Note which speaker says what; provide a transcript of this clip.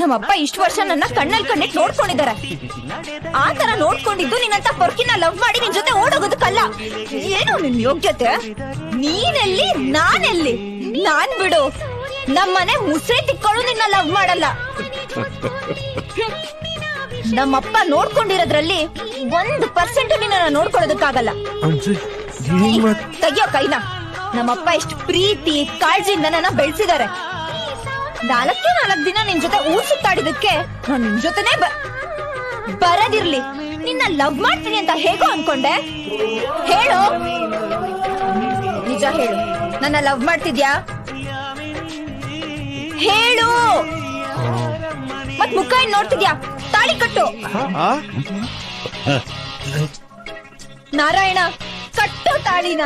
Speaker 1: ನಮ್ಮಪ್ಪ ಇಷ್ಟು ವರ್ಷ ನನ್ನ ಕಣ್ಣಲ್ಲಿ ಕಣ್ಣಿಟ್ಟು ನೋಡ್ಕೊಂಡಿದ್ದಾರೆ. ಆ ತರ ನೋಡ್ಕೊಂಡಿದ್ದು ನಿನ್ನಂತ ಪೊರ್ಕಿನ ಲವ್ ಮಾಡಿ ನಿನ್ ಜೊತೆ ಓಡೋಗೋದಕ್ಕಲ್ಲ. ಏನು ನಿನ್ ಯೋಗ್ಯತೆ? ನೀನೆಲ್ಲಿ ನಾನೆಲ್ಲಿ? ನಾನ್ ಬಿಡು, ನಮ್ಮನೆ ಮುಸ್ರೆ ತಿಕ್ಕೊಳ್ಳು ನಿನ್ನ ಲವ್ ಮಾಡಲ್ಲ. ನಮ್ಮಪ್ಪ ನೋಡ್ಕೊಂಡಿರೋದ್ರಲ್ಲಿ 1% ನಿನ್ನ ನೋಡ್ಕೊಳ್ಳೋದಕ್ಕಾಗಲ್ಲ. ತೆಗಿಯೋ ಕೈನ. ನಮ್ಮಪ್ಪ ಎಷ್ಟು ಪ್ರೀತಿ ಕಾಳಜಿಯಿಂದ ನನ್ನ ಬೆಳೆಸಿದ್ದಾರೆ. 4 ದಿನ ನಿನ್ ಜೊತೆ ಊರ್ ಸುತ್ತಾಡಿದಕ್ಕೆ ನಾನ್ ನಿನ್ ಜೊತೆನೆ ಬರದಿರ್ಲಿ. ನಿನ್ನ ಲವ್ ಮಾಡ್ತೀನಿ ಅಂತ ಹೇಗೋ ಅನ್ಕೊಂಡೆ? ಹೇಳು, ನಿಜ ಹೇಳು, ನನ್ನ ಲವ್ ಮಾಡ್ತಿದ್ಯಾ? ಹೇಳು. ಮತ್ ಮುಖ ಏನ್ ನೋಡ್ತಿದ್ಯಾ? ತಾಳಿ ಕಟ್ಟು. ನಾರಾಯಣ, ಕಟ್ಟು ತಾಳಿನ.